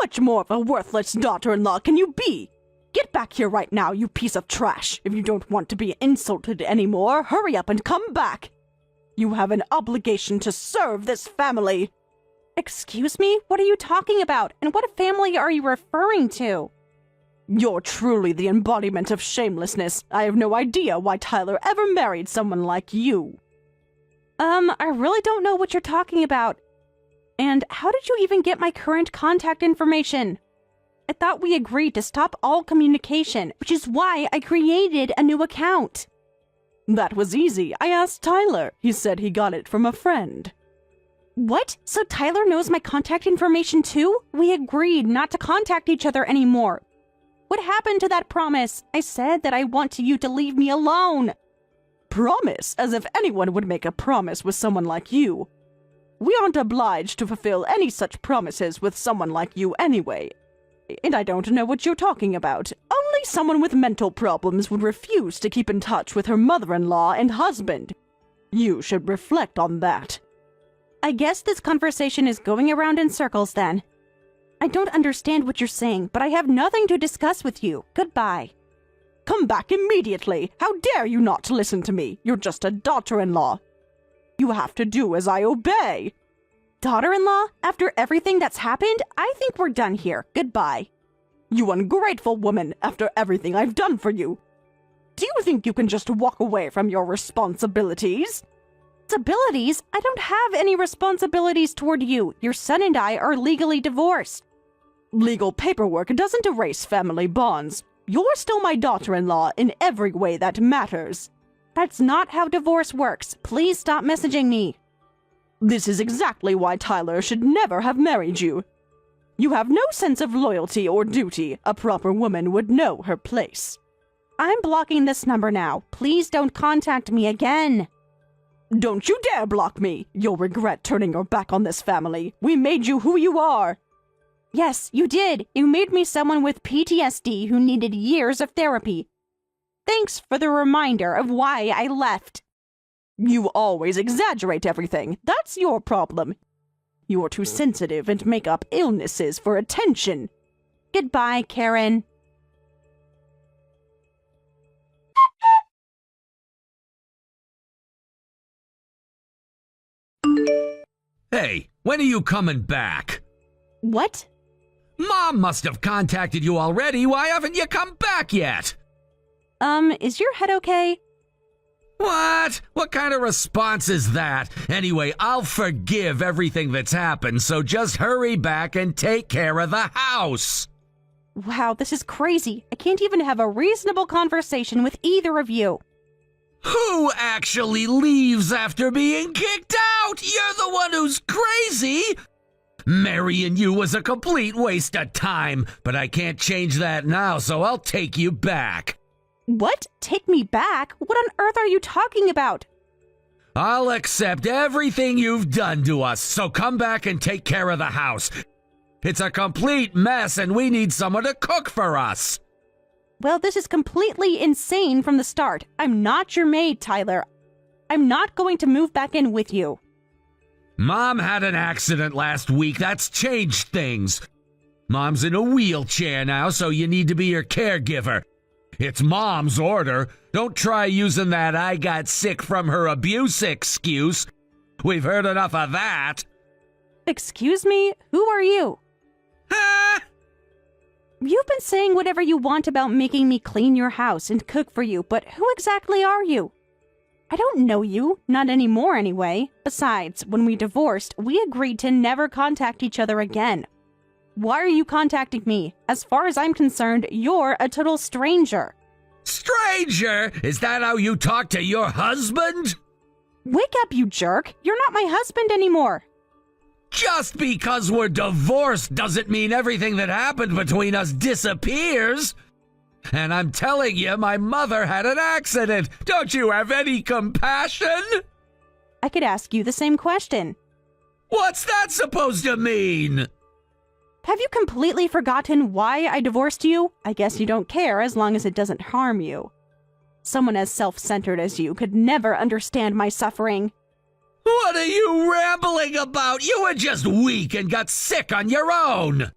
much more of a worthless daughter-in-law can you be? Get back here right now, you piece of trash. If you don't want to be insulted anymore, hurry up and come back. You have an obligation to serve this family. Excuse me? What are you talking about? And what family are you referring to? You're truly the embodiment of shamelessness. I have no idea why Tyler ever married someone like you. I really don't know what you're talking about. And how did you even get my current contact information? I thought we agreed to stop all communication, which is why I created a new account. That was easy. I asked Tyler. He said he got it from a friend. What? So Tyler knows my contact information too? We agreed not to contact each other anymore. What happened to that promise? I said that I want you to leave me alone. Promise? As if anyone would make a promise with someone like you. We aren't obliged to fulfill any such promises with someone like you anyway. And I don't know what you're talking about. Only someone with mental problems would refuse to keep in touch with her mother-in-law and husband. You should reflect on that. I guess this conversation is going around in circles then. I don't understand what you're saying, but I have nothing to discuss with you. Goodbye. Come back immediately. How dare you not listen to me? You're just a daughter-in-law. You have to do as I obey. Daughter-in-law? After everything that's happened, I think we're done here. Goodbye. You ungrateful woman, after everything I've done for you. Do you think you can just walk away from your responsibilities? Responsibilities? I don't have any responsibilities toward you. Your son and I are legally divorced. Legal paperwork doesn't erase family bonds. You're still my daughter-in-law in every way that matters. That's not how divorce works. Please stop messaging me. This is exactly why Tyler should never have married you. You have no sense of loyalty or duty. A proper woman would know her place. I'm blocking this number now. Please don't contact me again. Don't you dare block me. You'll regret turning your back on this family. We made you who you are. Yes, you did. You made me someone with PTSD who needed years of therapy. Thanks for the reminder of why I left. You always exaggerate everything. That's your problem. You're too sensitive and make up illnesses for attention. Goodbye, Karen. Hey, when are you coming back? What? Mom must have contacted you already. Why haven't you come back yet? Is your head okay? What? What kind of response is that? Anyway, I'll forgive everything that's happened, so just hurry back and take care of the house. Wow, this is crazy. I can't even have a reasonable conversation with either of you. Who actually leaves after being kicked out? You're the one who's crazy. Marrying you was a complete waste of time, but I can't change that now, so I'll take you back. What? Take me back? What on earth are you talking about? I'll accept everything you've done to us, so come back and take care of the house. It's a complete mess and we need someone to cook for us. Well, this is completely insane from the start. I'm not your maid, Tyler. I'm not going to move back in with you. Mom had an accident last week. That's changed things. Mom's in a wheelchair now, so you need to be her caregiver. It's Mom's order. Don't try using that I got sick from her abuse excuse. We've heard enough of that. Excuse me? Who are you? Huh? You've been saying whatever you want about making me clean your house and cook for you, but who exactly are you? I don't know you. Not anymore, anyway. Besides, when we divorced, we agreed to never contact each other again. Why are you contacting me? As far as I'm concerned, you're a total stranger. Stranger? Is that how you talk to your husband? Wake up, you jerk! You're not my husband anymore! Just because we're divorced doesn't mean everything that happened between us disappears. And I'm telling you, my mother had an accident. Don't you have any compassion? I could ask you the same question. What's that supposed to mean? Have you completely forgotten why I divorced you? I guess you don't care as long as it doesn't harm you. Someone as self-centered as you could never understand my suffering. What are you rambling about? You were just weak and got sick on your own.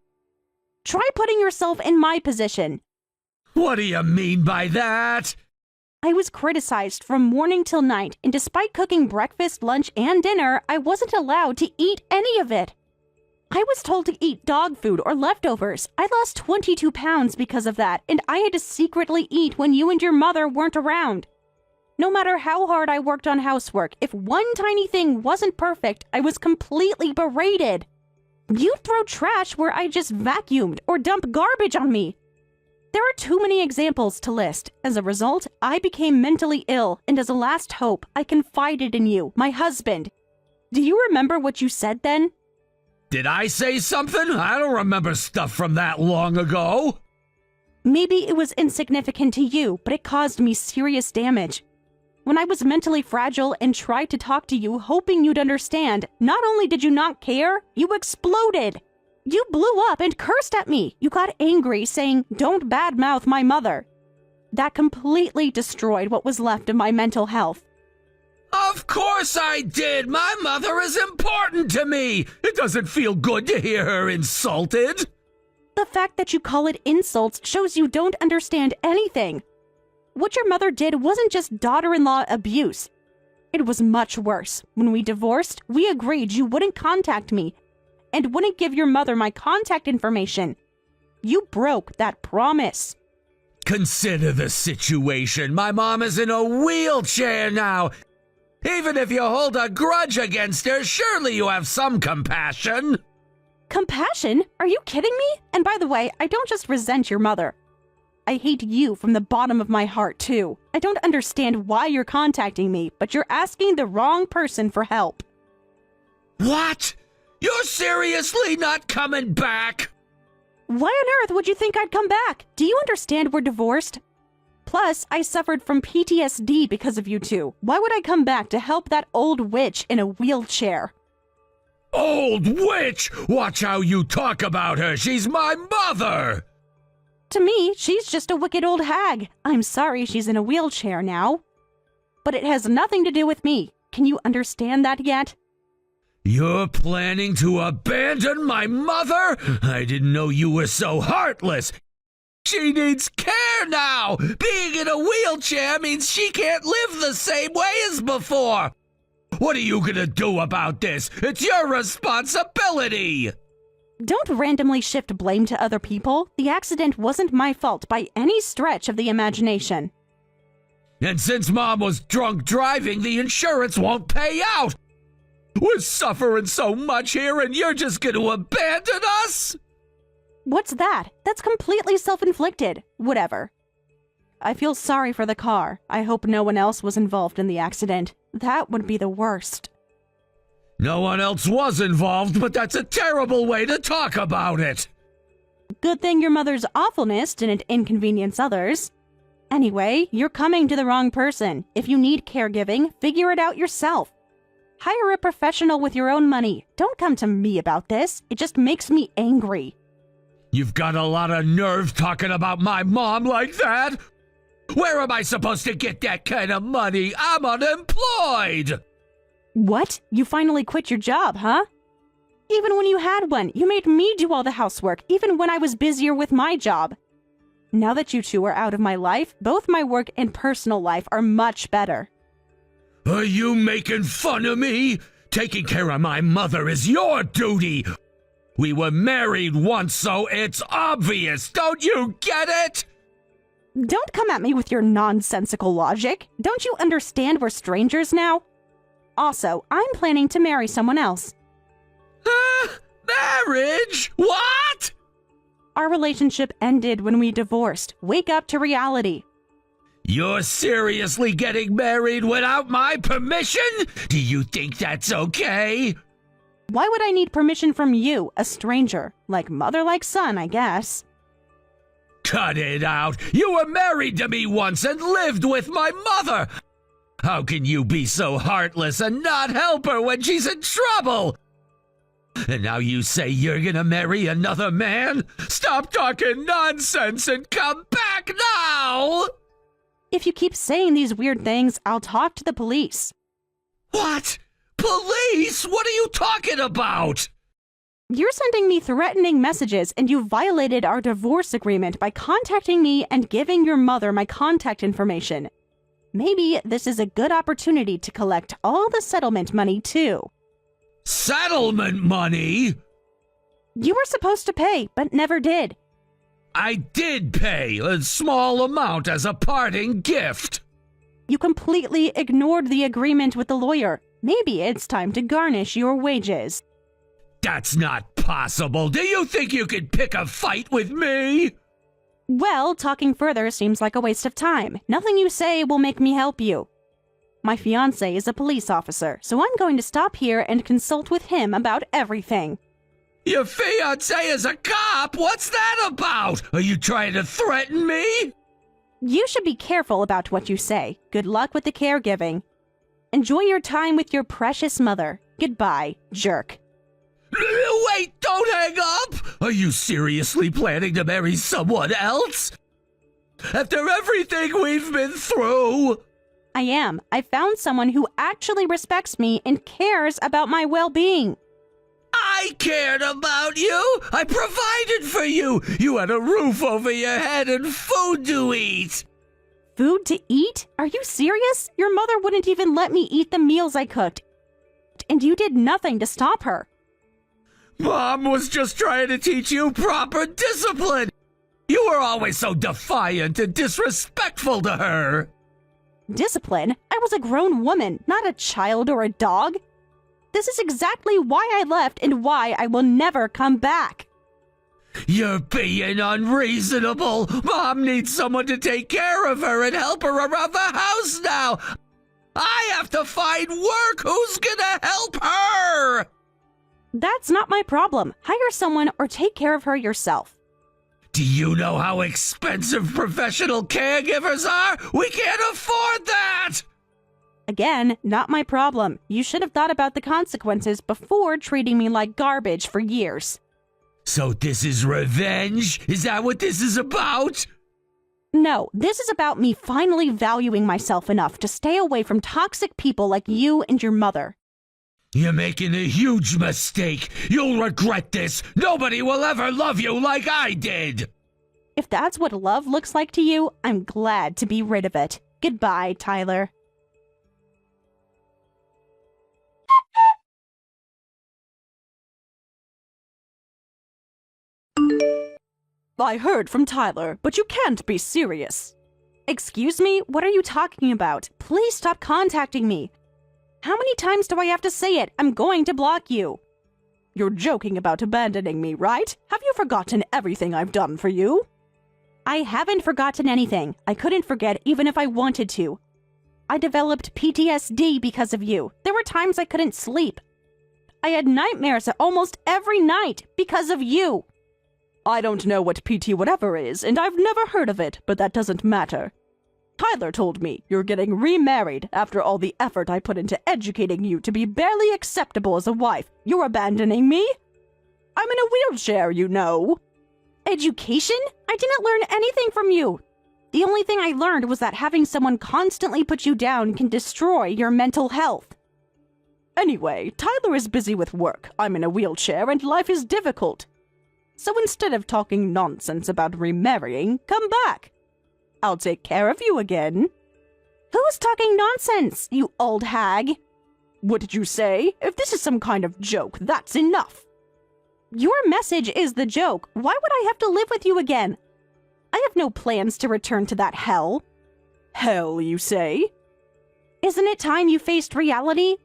Try putting yourself in my position. What do you mean by that? I was criticized from morning till night, and despite cooking breakfast, lunch, and dinner, I wasn't allowed to eat any of it. I was told to eat dog food or leftovers. I lost 22 pounds because of that, and I had to secretly eat when you and your mother weren't around. No matter how hard I worked on housework, if one tiny thing wasn't perfect, I was completely berated. You'd throw trash where I just vacuumed or dump garbage on me. There are too many examples to list. As a result, I became mentally ill, and as a last hope, I confided in you, my husband. Do you remember what you said then? Did I say something? I don't remember stuff from that long ago. Maybe it was insignificant to you, but it caused me serious damage. When I was mentally fragile and tried to talk to you hoping you'd understand, not only did you not care, you exploded. You blew up and cursed at me. You got angry, saying, "Don't badmouth my mother." That completely destroyed what was left of my mental health. Of course I did. My mother is important to me. It doesn't feel good to hear her insulted. The fact that you call it insults shows you don't understand anything. What your mother did wasn't just daughter-in-law abuse. It was much worse. When we divorced, we agreed you wouldn't contact me and wouldn't give your mother my contact information. You broke that promise. Consider the situation. My mom is in a wheelchair now. Even if you hold a grudge against her, surely you have some compassion. Compassion? Are you kidding me? And by the way, I don't just resent your mother. I hate you from the bottom of my heart, too. I don't understand why you're contacting me, but you're asking the wrong person for help. What? You're seriously not coming back? Why on earth would you think I'd come back? Do you understand we're divorced? Plus, I suffered from PTSD because of you two. Why would I come back to help that old witch in a wheelchair? Old witch! Watch how you talk about her. She's my mother! To me, she's just a wicked old hag. I'm sorry she's in a wheelchair now. But it has nothing to do with me. Can you understand that yet? You're planning to abandon my mother? I didn't know you were so heartless. She needs care now. Being in a wheelchair means she can't live the same way as before. What are you gonna do about this? It's your responsibility. Don't randomly shift blame to other people. The accident wasn't my fault by any stretch of the imagination. And since Mom was drunk driving, the insurance won't pay out. We're suffering so much here and you're just gonna abandon us? What's that? That's completely self-inflicted. Whatever. I feel sorry for the car. I hope no one else was involved in the accident. That would be the worst. No one else was involved, but that's a terrible way to talk about it. Good thing your mother's awfulness didn't inconvenience others. Anyway, you're coming to the wrong person. If you need caregiving, figure it out yourself. Hire a professional with your own money. Don't come to me about this. It just makes me angry. You've got a lot of nerve talking about my mom like that. Where am I supposed to get that kind of money? I'm unemployed. What? You finally quit your job, huh? Even when you had one, you made me do all the housework, even when I was busier with my job. Now that you two are out of my life, both my work and personal life are much better. Are you making fun of me? Taking care of my mother is your duty. We were married once, so it's obvious. Don't you get it? Don't come at me with your nonsensical logic. Don't you understand we're strangers now? Also, I'm planning to marry someone else. Marriage? What? Our relationship ended when we divorced. Wake up to reality. You're seriously getting married without my permission? Do you think that's okay? Why would I need permission from you, a stranger? Like mother, like son, I guess. Cut it out. You were married to me once and lived with my mother. How can you be so heartless and not help her when she's in trouble? And now you say you're gonna marry another man? Stop talking nonsense and come back now! If you keep saying these weird things, I'll talk to the police. What? Police? What are you talking about? You're sending me threatening messages, and you violated our divorce agreement by contacting me and giving your mother my contact information. Maybe this is a good opportunity to collect all the settlement money, too. Settlement money? You were supposed to pay, but never did. I did pay a small amount as a parting gift. You completely ignored the agreement with the lawyer. Maybe it's time to garnish your wages. That's not possible. Do you think you could pick a fight with me? Well, talking further seems like a waste of time. Nothing you say will make me help you. My fiancé is a police officer, so I'm going to stop here and consult with him about everything. Your fiancé is a cop? What's that about? Are you trying to threaten me? You should be careful about what you say. Good luck with the caregiving. Enjoy your time with your precious mother. Goodbye, jerk. Wait, don't hang up! Are you seriously planning to marry someone else? After everything we've been through? I am. I found someone who actually respects me and cares about my well-being. I cared about you! I provided for you! You had a roof over your head and food to eat! Food to eat? Are you serious? Your mother wouldn't even let me eat the meals I cooked. And you did nothing to stop her. Mom was just trying to teach you proper discipline! You were always so defiant and disrespectful to her! Discipline? I was a grown woman, not a child or a dog. This is exactly why I left and why I will never come back. You're being unreasonable! Mom needs someone to take care of her and help her around the house now! I have to find work! Who's gonna help her? That's not my problem. Hire someone or take care of her yourself. Do you know how expensive professional caregivers are? We can't afford that! Again, not my problem. You should have thought about the consequences before treating me like garbage for years. So this is revenge? Is that what this is about? No, this is about me finally valuing myself enough to stay away from toxic people like you and your mother. You're making a huge mistake. You'll regret this. Nobody will ever love you like I did. If that's what love looks like to you, I'm glad to be rid of it. Goodbye, Tyler. I heard from Tyler, but you can't be serious. Excuse me? What are you talking about? Please stop contacting me. How many times do I have to say it? I'm going to block you. You're joking about abandoning me, right? Have you forgotten everything I've done for you? I haven't forgotten anything. I couldn't forget even if I wanted to. I developed PTSD because of you. There were times I couldn't sleep. I had nightmares almost every night because of you. I don't know what PT whatever is, and I've never heard of it, but that doesn't matter. Tyler told me you're getting remarried after all the effort I put into educating you to be barely acceptable as a wife. You're abandoning me? I'm in a wheelchair, you know. Education? I didn't learn anything from you. The only thing I learned was that having someone constantly put you down can destroy your mental health. Anyway, Tyler is busy with work. I'm in a wheelchair and life is difficult. So instead of talking nonsense about remarrying, come back. I'll take care of you again. Who's talking nonsense, you old hag? What did you say? If this is some kind of joke, that's enough. Your message is the joke. Why would I have to live with you again? I have no plans to return to that hell. Hell, you say? Isn't it time you faced reality?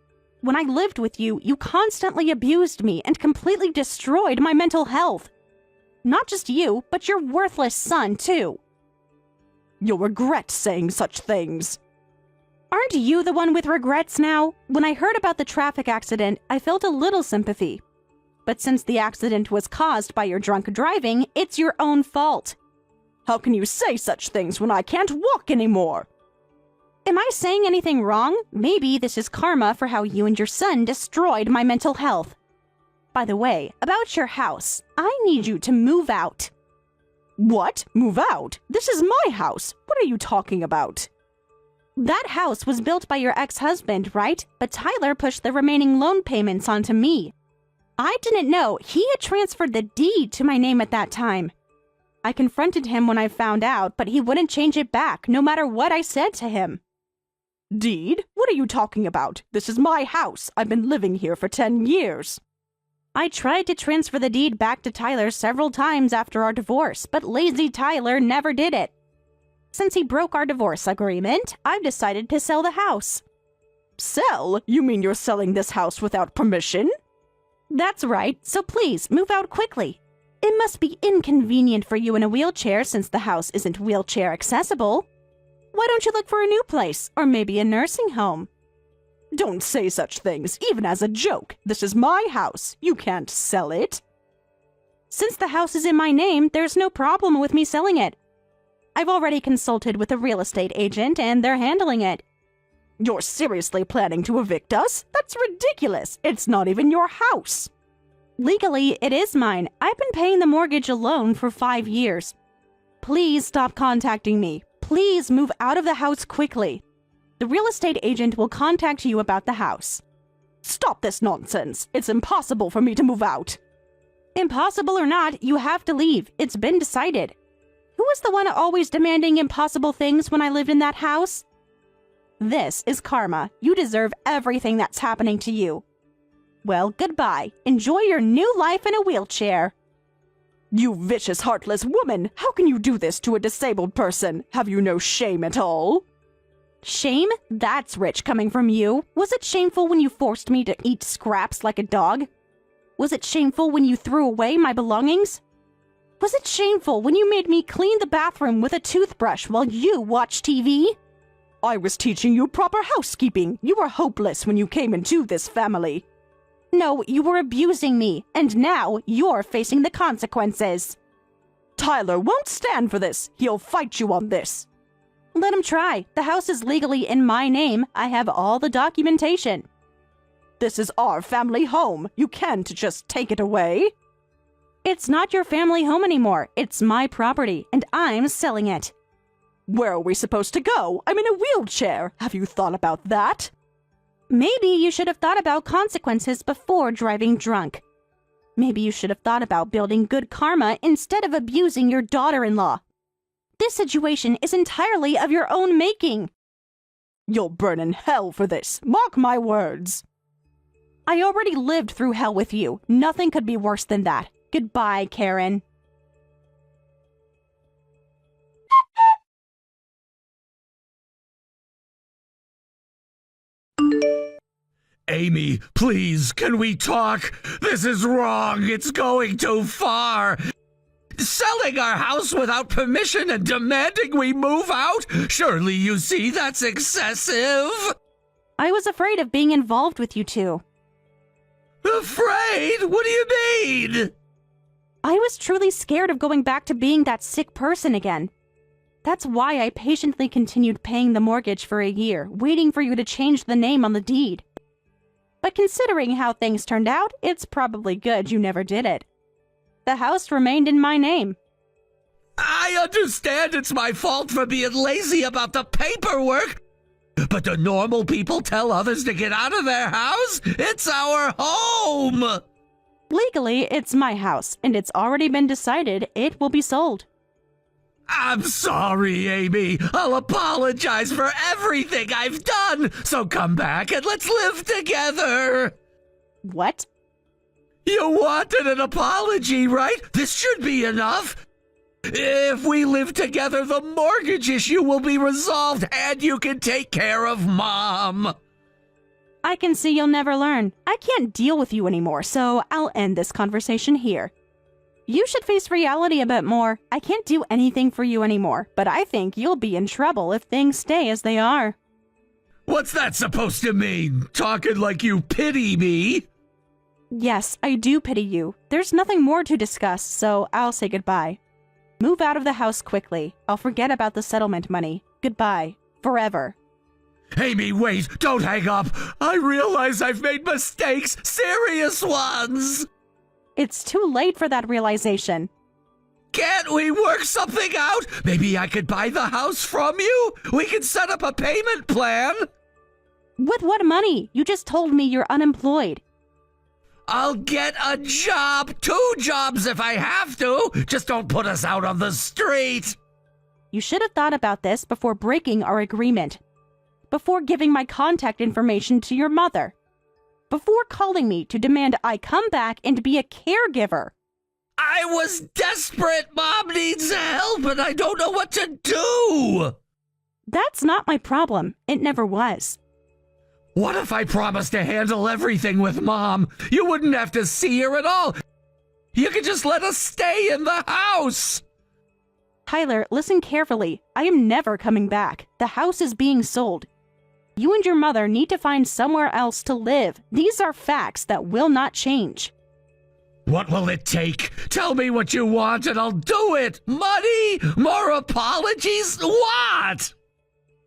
When I lived with you, you constantly abused me and completely destroyed my mental health. Not just you, but your worthless son, too. You'll regret saying such things. Aren't you the one with regrets now? When I heard about the traffic accident, I felt a little sympathy. But since the accident was caused by your drunk driving, it's your own fault. How can you say such things when I can't walk anymore? Am I saying anything wrong? Maybe this is karma for how you and your son destroyed my mental health. By the way, about your house, I need you to move out. What? Move out? This is my house. What are you talking about? That house was built by your ex-husband, right? But Tyler pushed the remaining loan payments onto me. I didn't know he had transferred the deed to my name at that time. I confronted him when I found out, but he wouldn't change it back, no matter what I said to him. Deed? What are you talking about? This is my house. I've been living here for 10 years. I tried to transfer the deed back to Tyler several times after our divorce, but lazy Tyler never did it. Since he broke our divorce agreement, I've decided to sell the house. Sell? You mean you're selling this house without permission? That's right, so please move out quickly. It must be inconvenient for you in a wheelchair since the house isn't wheelchair accessible. Why don't you look for a new place, or maybe a nursing home? Don't say such things, even as a joke. This is my house. You can't sell it. Since the house is in my name, there's no problem with me selling it. I've already consulted with a real estate agent, and they're handling it. You're seriously planning to evict us? That's ridiculous. It's not even your house. Legally, it is mine. I've been paying the mortgage alone for 5 years. Please stop contacting me. Please move out of the house quickly. The real estate agent will contact you about the house. Stop this nonsense. It's impossible for me to move out. Impossible or not, you have to leave. It's been decided. Who was the one always demanding impossible things when I lived in that house? This is karma. You deserve everything that's happening to you. Well, goodbye. Enjoy your new life in a wheelchair. You vicious, heartless woman! How can you do this to a disabled person? Have you no shame at all? Shame? That's rich coming from you. Was it shameful when you forced me to eat scraps like a dog? Was it shameful when you threw away my belongings? Was it shameful when you made me clean the bathroom with a toothbrush while you watched TV? I was teaching you proper housekeeping. You were hopeless when you came into this family. No, you were abusing me, and now you're facing the consequences. Tyler won't stand for this. He'll fight you on this. Let him try. The house is legally in my name. I have all the documentation. This is our family home. You can't just take it away. It's not your family home anymore. It's my property, and I'm selling it. Where are we supposed to go? I'm in a wheelchair. Have you thought about that? Maybe you should have thought about consequences before driving drunk. Maybe you should have thought about building good karma instead of abusing your daughter-in-law. This situation is entirely of your own making. You'll burn in hell for this. Mark my words. I already lived through hell with you. Nothing could be worse than that. Goodbye, Karen. Amy, please, can we talk? This is wrong. It's going too far. Selling our house without permission and demanding we move out? Surely you see that's excessive. I was afraid of being involved with you two. Afraid? What do you mean? I was truly scared of going back to being that sick person again. That's why I patiently continued paying the mortgage for a year, waiting for you to change the name on the deed. But considering how things turned out, it's probably good you never did it. The house remained in my name. I understand it's my fault for being lazy about the paperwork, but do normal people tell others to get out of their house? It's our home! Legally, it's my house, and it's already been decided it will be sold. I'm sorry, Amy. I'll apologize for everything I've done, so come back and let's live together. What? You wanted an apology, right? This should be enough. If we live together, the mortgage issue will be resolved and you can take care of Mom. I can see you'll never learn. I can't deal with you anymore, so I'll end this conversation here. You should face reality a bit more. I can't do anything for you anymore, but I think you'll be in trouble if things stay as they are. What's that supposed to mean? Talking like you pity me? Yes, I do pity you. There's nothing more to discuss, so I'll say goodbye. Move out of the house quickly. I'll forget about the settlement money. Goodbye. Forever. Amy, wait! Don't hang up! I realize I've made mistakes! Serious ones! It's too late for that realization. Can't we work something out? Maybe I could buy the house from you? We can set up a payment plan? With what money? You just told me you're unemployed. I'll get a job, 2 jobs if I have to. Just don't put us out on the street. You should have thought about this before breaking our agreement. Before giving my contact information to your mother. Before calling me to demand I come back and be a caregiver. I was desperate. Mom needs help, and I don't know what to do. That's not my problem. It never was. What if I promised to handle everything with Mom? You wouldn't have to see her at all. You could just let us stay in the house. Tyler, listen carefully. I am never coming back. The house is being sold. You and your mother need to find somewhere else to live. These are facts that will not change. What will it take? Tell me what you want and I'll do it. Money? More apologies? What?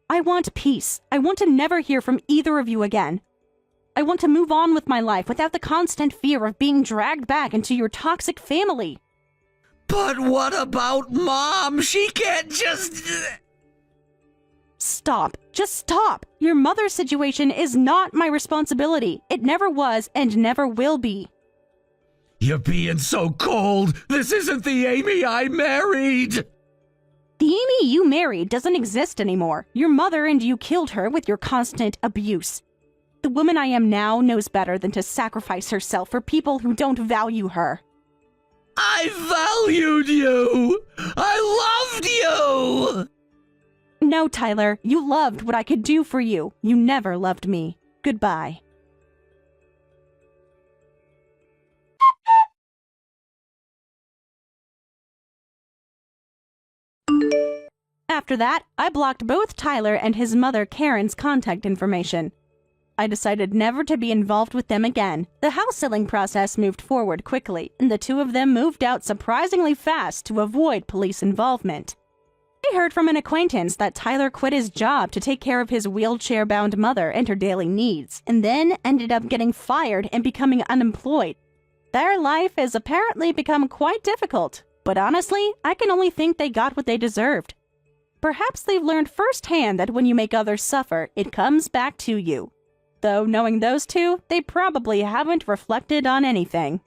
I want peace. I want to never hear from either of you again. I want to move on with my life without the constant fear of being dragged back into your toxic family. But what about Mom? She can't just... Stop. Just stop. Your mother's situation is not my responsibility. It never was and never will be. You're being so cold. This isn't the Amy I married. The Amy you married doesn't exist anymore. Your mother and you killed her with your constant abuse. The woman I am now knows better than to sacrifice herself for people who don't value her. I valued you. I loved you. No, Tyler, you loved what I could do for you. You never loved me. Goodbye. After that, I blocked both Tyler and his mother Karen's contact information. I decided never to be involved with them again. The house selling process moved forward quickly, and the two of them moved out surprisingly fast to avoid police involvement. I heard from an acquaintance that Tyler quit his job to take care of his wheelchair-bound mother and her daily needs, and then ended up getting fired and becoming unemployed. Their life has apparently become quite difficult, but honestly, I can only think they got what they deserved. Perhaps they've learned firsthand that when you make others suffer, it comes back to you. Though knowing those two, they probably haven't reflected on anything.